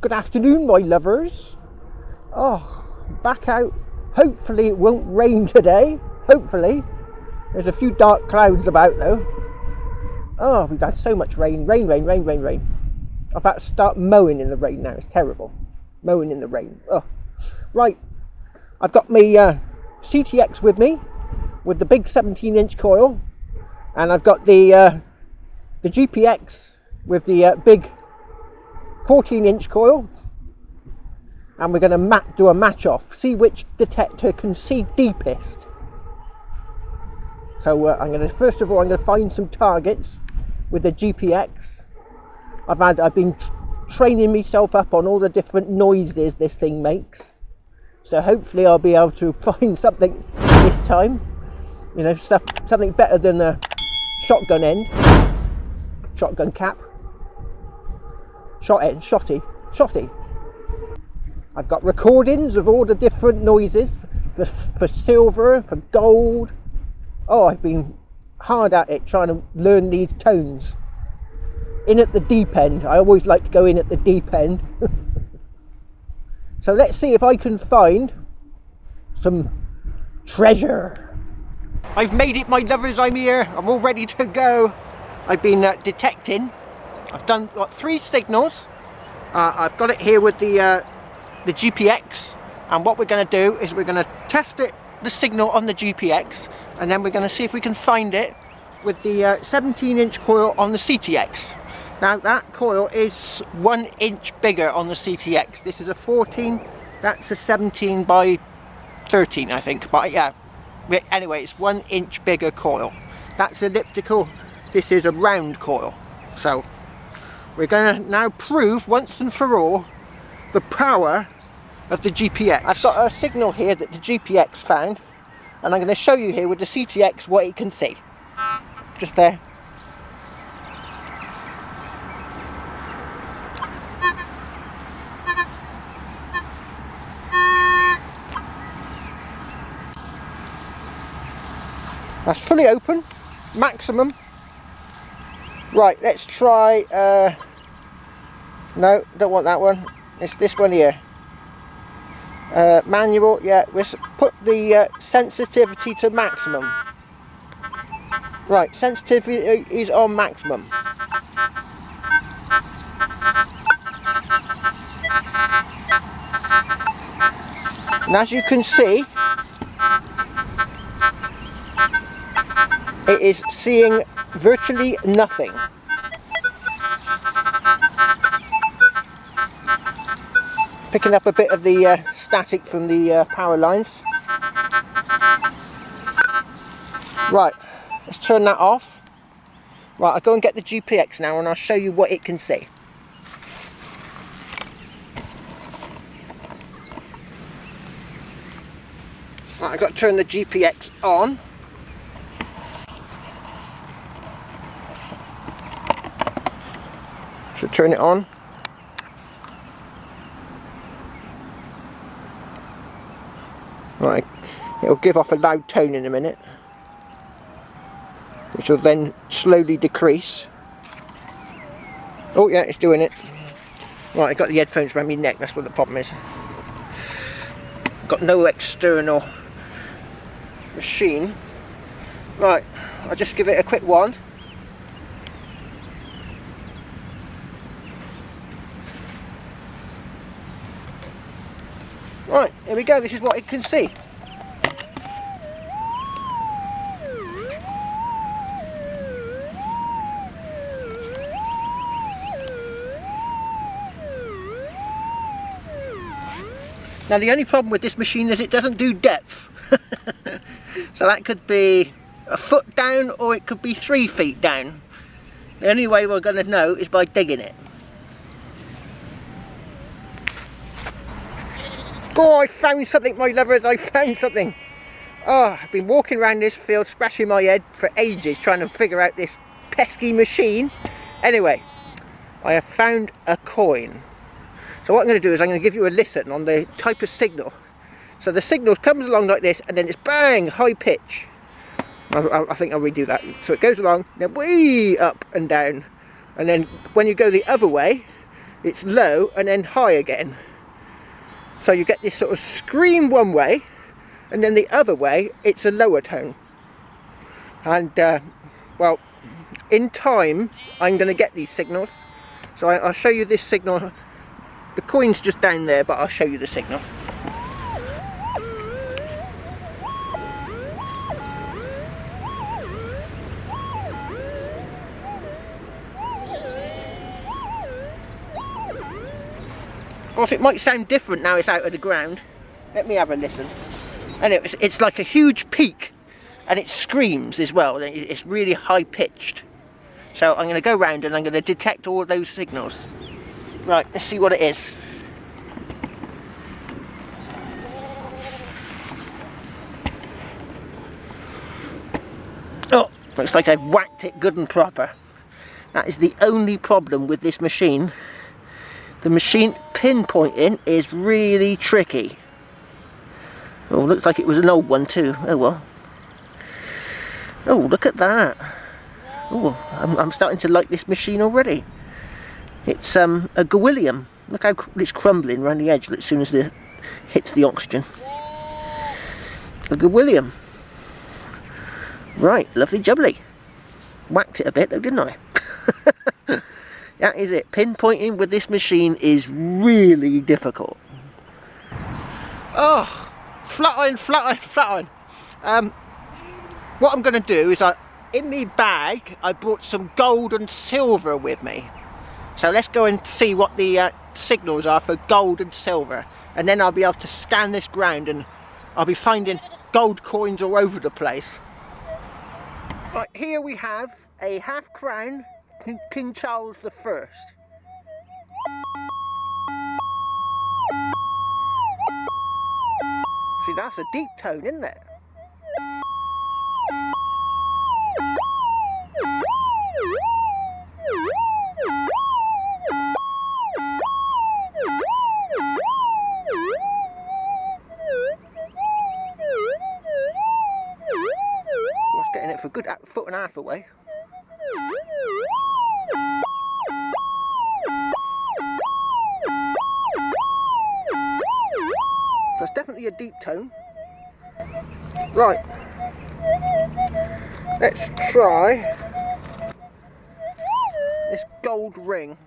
Good afternoon, my lovers. Oh, back out. Hopefully it won't rain today. Hopefully. There's a few dark clouds about though. Oh, we've had so much rain. Rain. I've had to start mowing in the rain now. It's terrible. Mowing in the rain. Oh. Right. I've got my CTX with me with the big 17-inch coil. And I've got the GPX with the big 14-inch coil. And we're going to do a match off. See which detector can see deepest. So first of all, I'm going to find some targets with the GPX. I've been training myself up on all the different noises this thing makes. So hopefully I'll be able to find something this time. You know, something better than a shotgun end, shotgun cap, shot end, shotty. I've got recordings of all the different noises for silver, for gold. Oh, I've been hard at it trying to learn these tones. In at the deep end. I always like to go in at the deep end. So let's see if I can find some treasure. I've made it, my lovers. I'm here. I'm all ready to go. I've been detecting. I've got 3 signals. I've got it here with the GPX. And what we're going to do is we're going to test the signal on the GPX. And then we're going to see if we can find it with the 17-inch coil on the CTX. Now that coil is 1 inch bigger on the CTX. This is a 14, that's a 17 by 13 I think, but yeah, anyway it's 1 inch bigger coil. That's elliptical, this is a round coil. So we're going to now prove once and for all the power of the GPX. I've got a signal here that the GPX found, and I'm going to show you here with the CTX what it can see. Just there. That's fully open, maximum. Right, let's try, no, don't want that one. It's this one here. Manual, yeah, let's put the sensitivity to maximum. Right, sensitivity is on maximum. And as you can see, it is seeing virtually nothing. Picking up a bit of the static from the power lines. Right, let's turn that off. Right, I'll go and get the GPX now and I'll show you what it can see. Right, I've got to turn the GPX on. Should turn it on. Right, it'll give off a loud tone in a minute, which will then slowly decrease. Oh yeah, it's doing it. Right, I've got the headphones around my neck, that's what the problem is. Got no external machine. Right, I'll just give it a quick wand. Right, here we go, this is what it can see. Now the only problem with this machine is it doesn't do depth. So that could be a foot down or it could be 3 feet down. The only way we're going to know is by digging it. Oh, I found something, my lovers, I found something. Oh, I've been walking around this field scratching my head for ages trying to figure out this pesky machine. Anyway, I have found a coin. So what I'm going to do is I'm going to give you a listen on the type of signal. So the signal comes along like this and then it's bang, high pitch. I think I'll redo that. So it goes along, then way up and down. And then when you go the other way, it's low and then high again. So you get this sort of scream one way, and then the other way it's a lower tone. And well, in time I'm going to get these signals. So I'll show you this signal. The coin's just down there, but I'll show you the signal. Also, it might sound different now it's out of the ground. Let me have a listen. And it's like a huge peak, and it screams as well. It's really high pitched. So I'm going to go round and I'm going to detect all those signals. Right, let's see what it is. Oh, looks like I've whacked it good and proper. That is the only problem with this machine. The machine pinpointing is really tricky. Oh, looks like it was an old one too. Oh well. Oh, look at that. Oh, I'm starting to like this machine already. It's a Gewillium. Look how it's crumbling around the edge as soon as it hits the oxygen. A Gewillium. Right, lovely jubbly. Whacked it a bit though, didn't I? That is it. Pinpointing with this machine is really difficult. Oh, flat iron. What I'm going to do is, in my bag, I brought some gold and silver with me. So let's go and see what the signals are for gold and silver. And then I'll be able to scan this ground and I'll be finding gold coins all over the place. Right, here we have a half crown King Charles I. See, that's a deep tone, isn't it? I was getting it for a good foot and a half away. That's definitely a deep tone. Right, let's try this gold ring.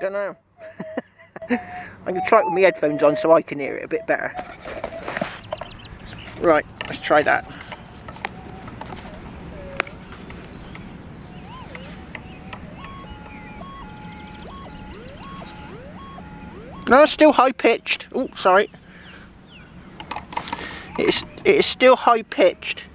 Don't know. I'm going to try it with my headphones on so I can hear it a bit better. Right, let's try that. No, still high pitched. Oh, sorry. It is still high pitched.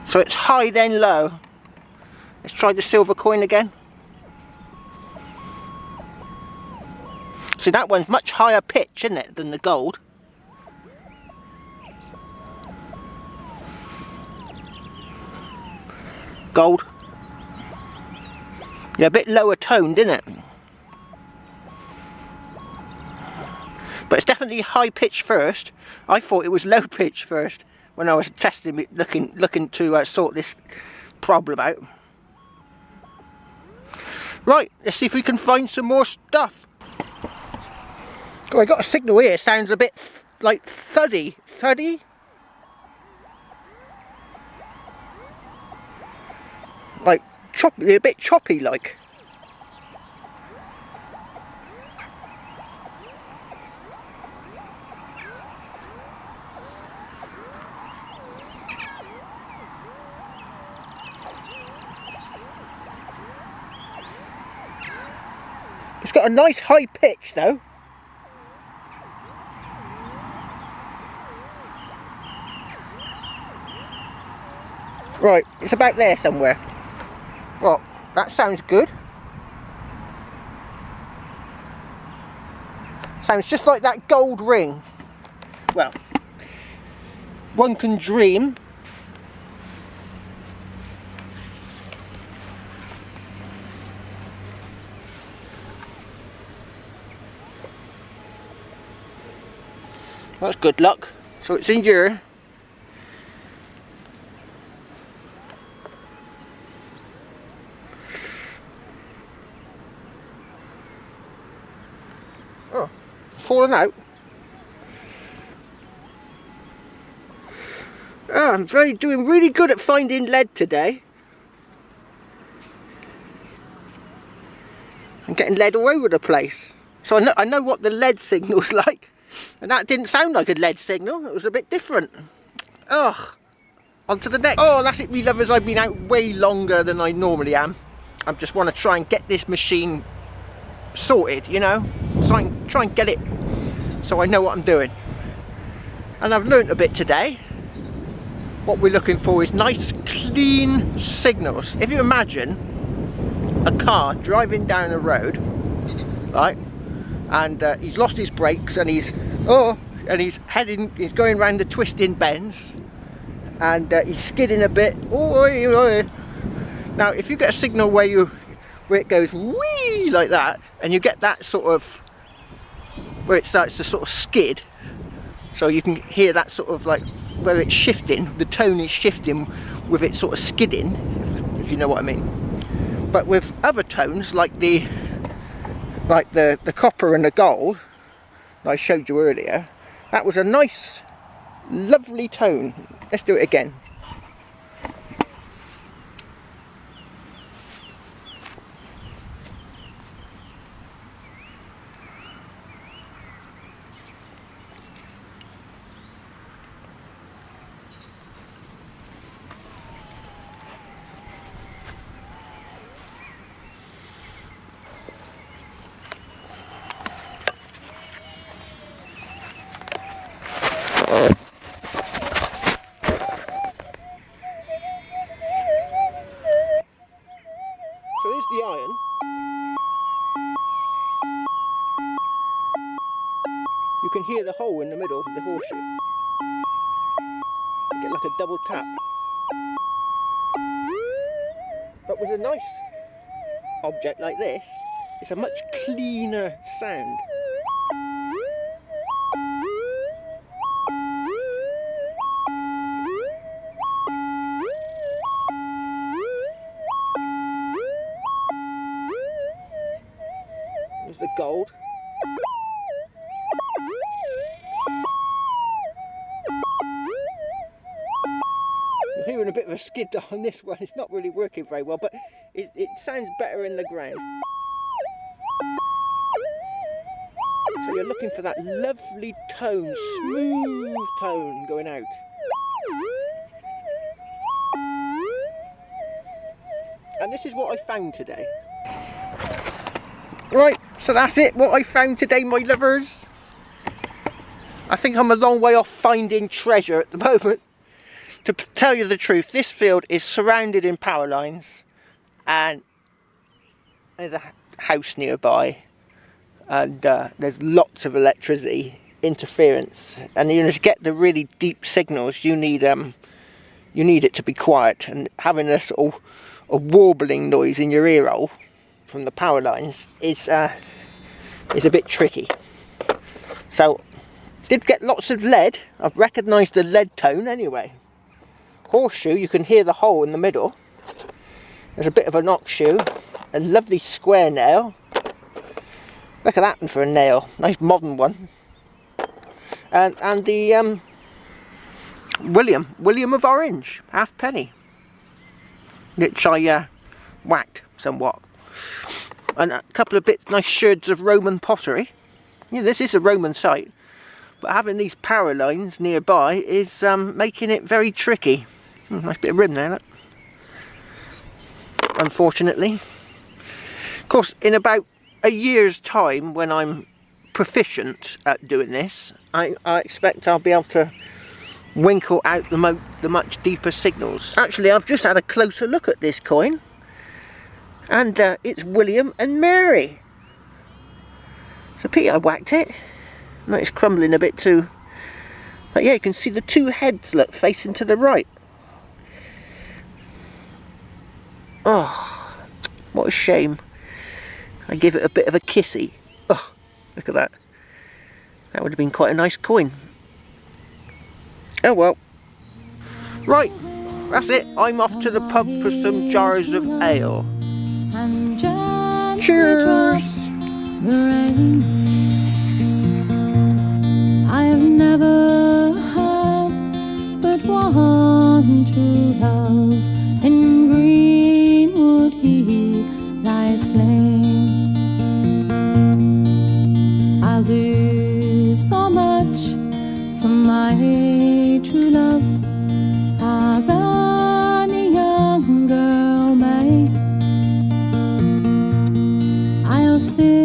So it's high then low. Let's try the silver coin again. See, that one's much higher pitch, isn't it, than the gold? Gold. Yeah, a bit lower toned, isn't it? But it's definitely high pitch first. I thought it was low pitch first when I was testing it, looking to sort this problem out. Right, let's see if we can find some more stuff. Oh, I got a signal here. It sounds a bit like thuddy. Thuddy? Like choppy, a bit choppy like. It's got a nice high pitch though. Right, it's about there somewhere. Well, that sounds good. Sounds just like that gold ring. Well, one can dream. That's good luck. So it's in here. Oh, fallen out. Oh, I'm doing really good at finding lead today. I'm getting lead all over the place. So I know what the lead signal's like. And that didn't sound like a lead signal, it was a bit different. Ugh. On to the next. Oh, that's it, me lovers, I've been out way longer than I normally am. I just want to try and get this machine sorted, you know. Try and get it so I know what I'm doing. And I've learnt a bit today. What we're looking for is nice, clean signals. If you imagine a car driving down a road, right? And he's lost his brakes and he's going around the twisting bends and he's skidding a bit. Now if you get a signal where it goes wee like that, and you get that sort of where it starts to sort of skid, so you can hear that sort of like where it's shifting, the tone is shifting with it sort of skidding, if you know what I mean. But with other tones like the copper and the gold that I showed you earlier, that was a nice, lovely tone. Let's do it again. So there's the iron. You can hear the hole in the middle of the horseshoe. You get like a double tap. But with a nice object like this, it's a much cleaner sound. There's the gold. I'm hearing a bit of a skid on this one. It's not really working very well, but it sounds better in the ground. So you're looking for that lovely tone, smooth tone going out. And this is what I found today. Right, so that's it, what I found today, my lovers. I think I'm a long way off finding treasure at the moment. To tell you the truth, this field is surrounded in power lines, and there's a house nearby, and there's lots of electricity interference, and to get the really deep signals you need it to be quiet, and having a sort of a warbling noise in your ear hole from the power lines is a bit tricky. So did get lots of lead. I've recognised the lead tone anyway. Horseshoe, you can hear the hole in the middle. There's a bit of a knock shoe, a lovely square nail. Look at that one for a nail, nice modern one. And the William of Orange, halfpenny, which I whacked somewhat. And a couple of nice sherds of Roman pottery. Yeah, this is a Roman site, but having these power lines nearby is making it very tricky. Nice bit of rim there, look. Unfortunately. Of course, in about a year's time, when I'm proficient at doing this, I expect I'll be able to winkle out the much deeper signals. Actually, I've just had a closer look at this coin, and it's William and Mary. So Pete, I whacked it. No, it's crumbling a bit too. But yeah, you can see the two heads, look, facing to the right. Oh, what a shame. I give it a bit of a kissy. Oh, look at that. That would have been quite a nice coin. Oh well. Right, that's it. I'm off to the pub for some jars of ale. Cheers! I have never had but one true love. In greenwood he lies slain. I'll do so much for my true love as any young girl may. I'll sit